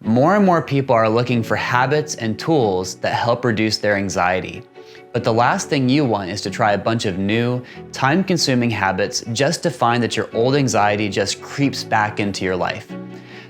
More and more people are looking for habits and tools that help reduce their anxiety. But the last thing you want is to try a bunch of new, time-consuming habits just to find that your old anxiety just creeps back into your life.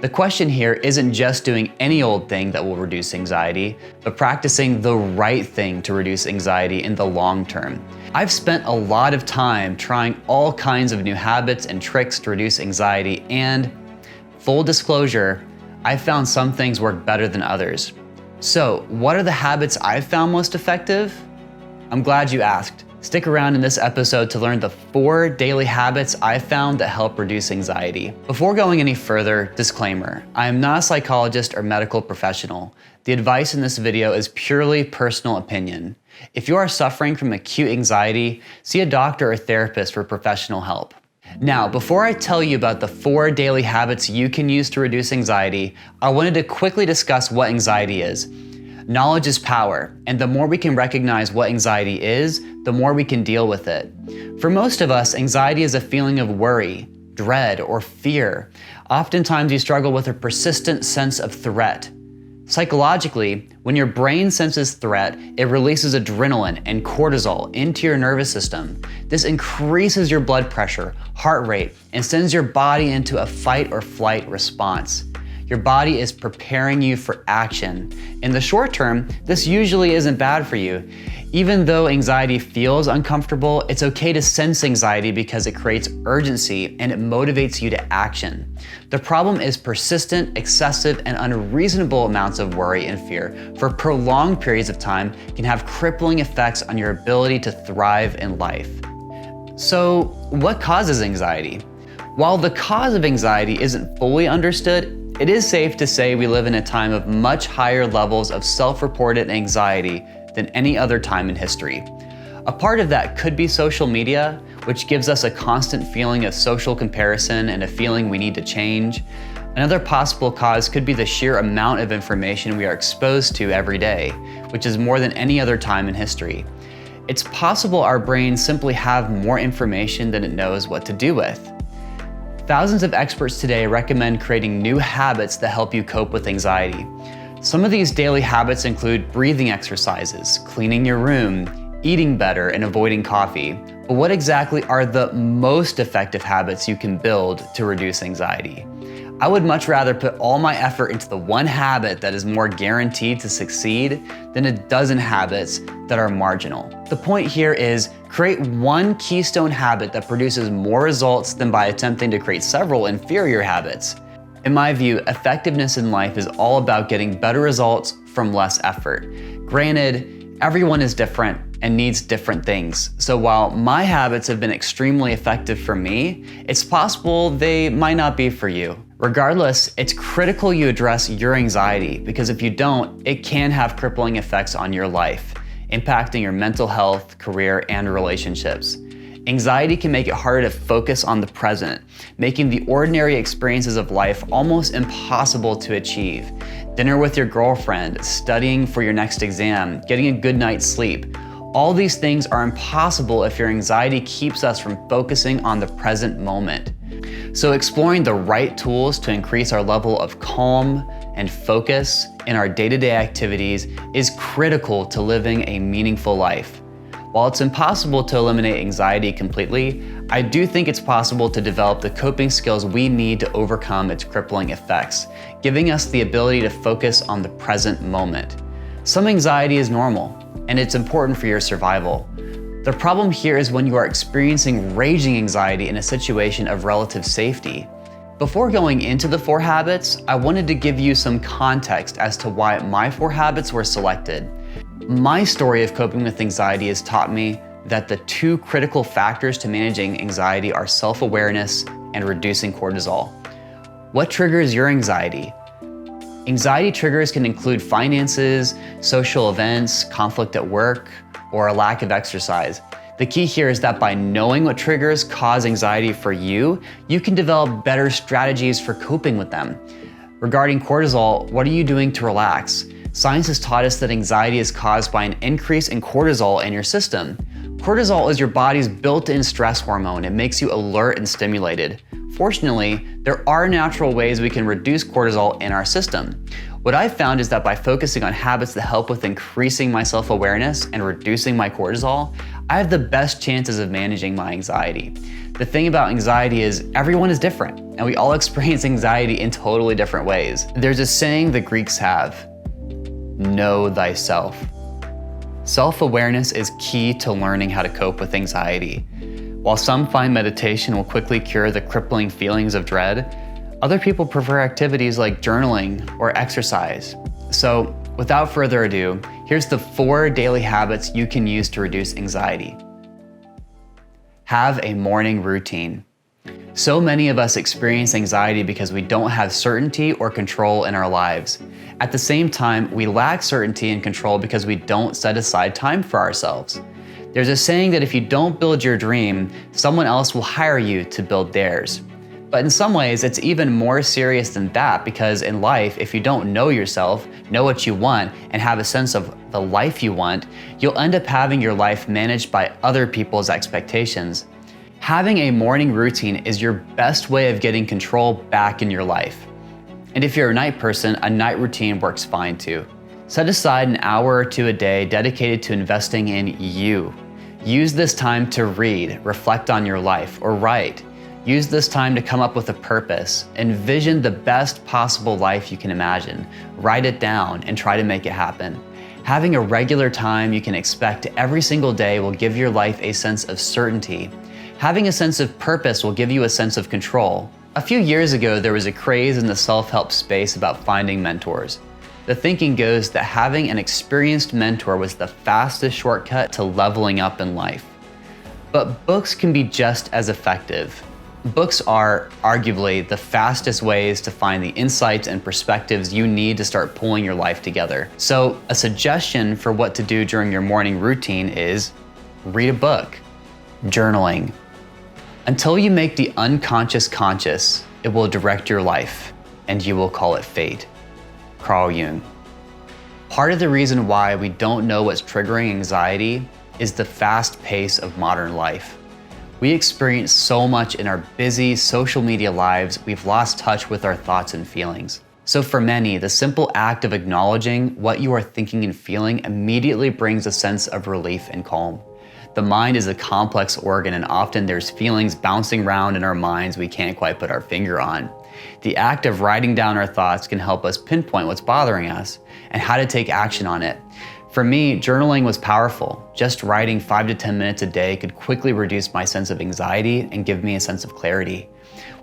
The question here isn't just doing any old thing that will reduce anxiety, but practicing the right thing to reduce anxiety in the long term. I've spent a lot of time trying all kinds of new habits and tricks to reduce anxiety, and full disclosure, I've found some things work better than others. So, what are the habits I've found most effective? I'm glad you asked. Stick around in this episode to learn the 4 daily habits I've found that help reduce anxiety. Before going any further, disclaimer, I am not a psychologist or medical professional. The advice in this video is purely personal opinion. If you are suffering from acute anxiety, see a doctor or therapist for professional help. Now, before I tell you about the 4 daily habits you can use to reduce anxiety, I wanted to quickly discuss what anxiety is. Knowledge is power, and the more we can recognize what anxiety is, the more we can deal with it. For most of us, anxiety is a feeling of worry, dread, or fear. Oftentimes you struggle with a persistent sense of threat. Psychologically, when your brain senses threat, it releases adrenaline and cortisol into your nervous system. This increases your blood pressure, heart rate, and sends your body into a fight or flight response. Your body is preparing you for action. In the short term, this usually isn't bad for you. Even though anxiety feels uncomfortable, it's okay to sense anxiety because it creates urgency and it motivates you to action. The problem is persistent, excessive, and unreasonable amounts of worry and fear for prolonged periods of time can have crippling effects on your ability to thrive in life. So, what causes anxiety? While the cause of anxiety isn't fully understood, it is safe to say we live in a time of much higher levels of self-reported anxiety than any other time in history. A part of that could be social media, which gives us a constant feeling of social comparison and a feeling we need to change. Another possible cause could be the sheer amount of information we are exposed to every day, which is more than any other time in history. It's possible our brains simply have more information than it knows what to do with. Thousands of experts today recommend creating new habits that help you cope with anxiety. Some of these daily habits include breathing exercises, cleaning your room, eating better, and avoiding coffee. But what exactly are the most effective habits you can build to reduce anxiety? I would much rather put all my effort into the one habit that is more guaranteed to succeed than a dozen habits that are marginal. The point here is create one keystone habit that produces more results than by attempting to create several inferior habits. In my view, effectiveness in life is all about getting better results from less effort. Granted, everyone is different and needs different things. So while my habits have been extremely effective for me, it's possible they might not be for you. Regardless, it's critical you address your anxiety because if you don't, it can have crippling effects on your life, impacting your mental health, career, and relationships. Anxiety can make it harder to focus on the present, making the ordinary experiences of life almost impossible to achieve. Dinner with your girlfriend, studying for your next exam, getting a good night's sleep. All these things are impossible if your anxiety keeps us from focusing on the present moment. So exploring the right tools to increase our level of calm and focus in our day-to-day activities is critical to living a meaningful life. While it's impossible to eliminate anxiety completely, I do think it's possible to develop the coping skills we need to overcome its crippling effects, giving us the ability to focus on the present moment. Some anxiety is normal, and it's important for your survival. The problem here is when you are experiencing raging anxiety in a situation of relative safety. Before going into the 4 habits, I wanted to give you some context as to why my 4 habits were selected. My story of coping with anxiety has taught me that the 2 critical factors to managing anxiety are self-awareness and reducing cortisol. What triggers your anxiety? Anxiety triggers can include finances, social events, conflict at work, or a lack of exercise. The key here is that by knowing what triggers cause anxiety for you, you can develop better strategies for coping with them. Regarding cortisol, what are you doing to relax? Science has taught us that anxiety is caused by an increase in cortisol in your system. Cortisol is your body's built-in stress hormone. It makes you alert and stimulated. Fortunately, there are natural ways we can reduce cortisol in our system. What I've found is that by focusing on habits that help with increasing my self-awareness and reducing my cortisol, I have the best chances of managing my anxiety. The thing about anxiety is everyone is different, and we all experience anxiety in totally different ways. There's a saying the Greeks have, know thyself. Self-awareness is key to learning how to cope with anxiety. While some find meditation will quickly cure the crippling feelings of dread, other people prefer activities like journaling or exercise. So, without further ado, here's the 4 daily habits you can use to reduce anxiety. Have a morning routine. So many of us experience anxiety because we don't have certainty or control in our lives. At the same time, we lack certainty and control because we don't set aside time for ourselves. There's a saying that if you don't build your dream, someone else will hire you to build theirs. But in some ways, it's even more serious than that, because in life, if you don't know yourself, know what you want, and have a sense of the life you want, you'll end up having your life managed by other people's expectations. Having a morning routine is your best way of getting control back in your life. And if you're a night person, a night routine works fine too. Set aside an hour or 2 a day dedicated to investing in you. Use this time to read, reflect on your life, or write. Use this time to come up with a purpose. Envision the best possible life you can imagine. Write it down and try to make it happen. Having a regular time you can expect every single day will give your life a sense of certainty. Having a sense of purpose will give you a sense of control. A few years ago, there was a craze in the self-help space about finding mentors. The thinking goes that having an experienced mentor was the fastest shortcut to leveling up in life. But books can be just as effective. Books are arguably the fastest ways to find the insights and perspectives you need to start pulling your life together. So a suggestion for what to do during your morning routine is read a book. Journaling. Until you make the unconscious conscious, it will direct your life, and you will call it fate. Carl Jung. Part of the reason why we don't know what's triggering anxiety is the fast pace of modern life. We experience so much in our busy social media lives, we've lost touch with our thoughts and feelings. So for many, the simple act of acknowledging what you are thinking and feeling immediately brings a sense of relief and calm. The mind is a complex organ, and often there's feelings bouncing around in our minds we can't quite put our finger on. The act of writing down our thoughts can help us pinpoint what's bothering us and how to take action on it. For me, journaling was powerful. Just writing 5 to 10 minutes a day could quickly reduce my sense of anxiety and give me a sense of clarity.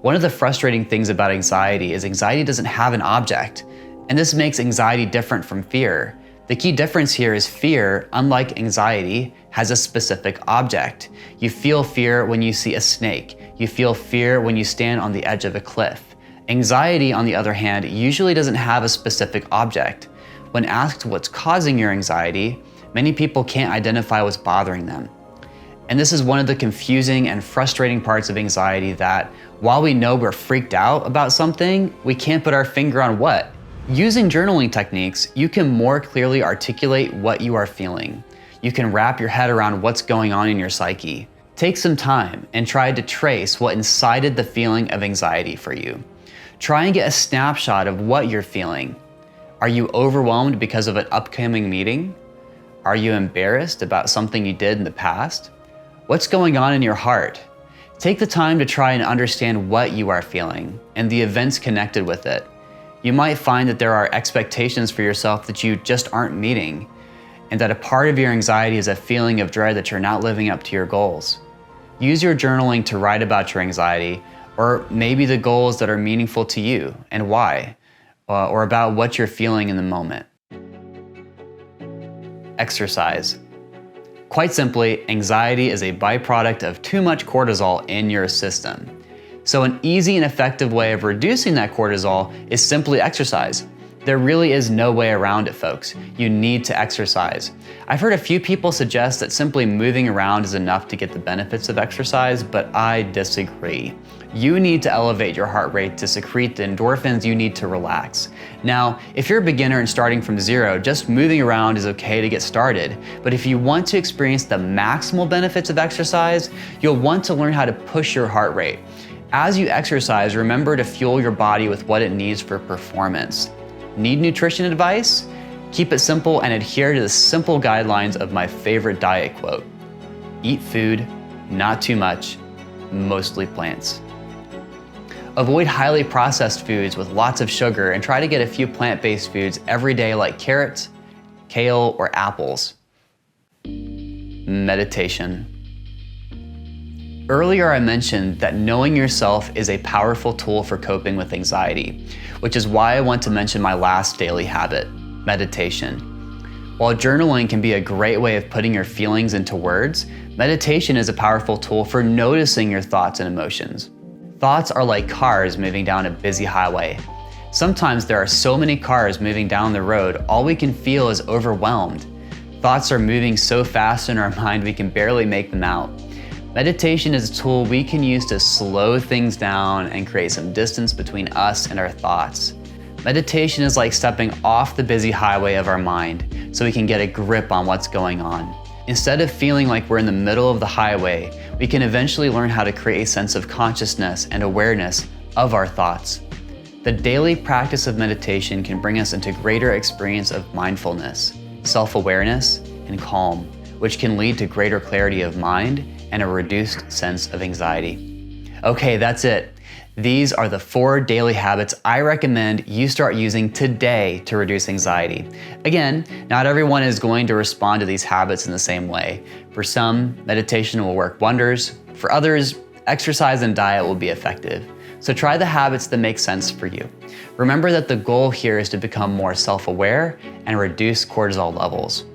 One of the frustrating things about anxiety is anxiety doesn't have an object, and this makes anxiety different from fear. The key difference here is fear, unlike anxiety, has a specific object. You feel fear when you see a snake. You feel fear when you stand on the edge of a cliff. Anxiety, on the other hand, usually doesn't have a specific object. When asked what's causing your anxiety, many people can't identify what's bothering them. And this is one of the confusing and frustrating parts of anxiety, that while we know we're freaked out about something, we can't put our finger on what. Using journaling techniques, you can more clearly articulate what you are feeling. You can wrap your head around what's going on in your psyche. Take some time and try to trace what incited the feeling of anxiety for you. Try and get a snapshot of what you're feeling. Are you overwhelmed because of an upcoming meeting? Are you embarrassed about something you did in the past? What's going on in your heart? Take the time to try and understand what you are feeling and the events connected with it. You might find that there are expectations for yourself that you just aren't meeting, and that a part of your anxiety is a feeling of dread that you're not living up to your goals. Use your journaling to write about your anxiety, or maybe the goals that are meaningful to you and why, or about what you're feeling in the moment. Exercise. Quite simply, anxiety is a byproduct of too much cortisol in your system. So an easy and effective way of reducing that cortisol is simply exercise. There really is no way around it, folks. You need to exercise. I've heard a few people suggest that simply moving around is enough to get the benefits of exercise, but I disagree. You need to elevate your heart rate to secrete the endorphins you need to relax. Now, if you're a beginner and starting from zero, just moving around is okay to get started. But if you want to experience the maximal benefits of exercise, you'll want to learn how to push your heart rate. As you exercise, remember to fuel your body with what it needs for performance. Need nutrition advice? Keep it simple and adhere to the simple guidelines of my favorite diet quote. Eat food, not too much, mostly plants. Avoid highly processed foods with lots of sugar and try to get a few plant-based foods every day like carrots, kale, or apples. Meditation. Earlier I mentioned that knowing yourself is a powerful tool for coping with anxiety, which is why I want to mention my last daily habit, meditation. While journaling can be a great way of putting your feelings into words, meditation is a powerful tool for noticing your thoughts and emotions. Thoughts are like cars moving down a busy highway. Sometimes there are so many cars moving down the road, all we can feel is overwhelmed. Thoughts are moving so fast in our mind we can barely make them out. Meditation is a tool we can use to slow things down and create some distance between us and our thoughts. Meditation is like stepping off the busy highway of our mind so we can get a grip on what's going on. Instead of feeling like we're in the middle of the highway, we can eventually learn how to create a sense of consciousness and awareness of our thoughts. The daily practice of meditation can bring us into greater experience of mindfulness, self-awareness, and calm, which can lead to greater clarity of mind and a reduced sense of anxiety. Okay, that's it. These are the 4 daily habits I recommend you start using today to reduce anxiety. Again, not everyone is going to respond to these habits in the same way. For some, meditation will work wonders. For others, exercise and diet will be effective. So try the habits that make sense for you. Remember that the goal here is to become more self-aware and reduce cortisol levels.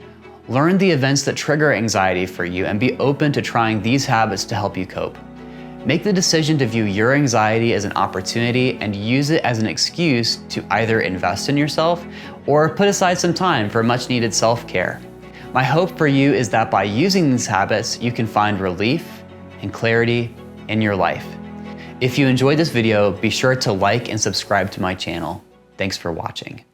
Learn the events that trigger anxiety for you and be open to trying these habits to help you cope. Make the decision to view your anxiety as an opportunity and use it as an excuse to either invest in yourself or put aside some time for much needed self-care. My hope for you is that by using these habits, you can find relief and clarity in your life. If you enjoyed this video, be sure to like and subscribe to my channel. Thanks for watching.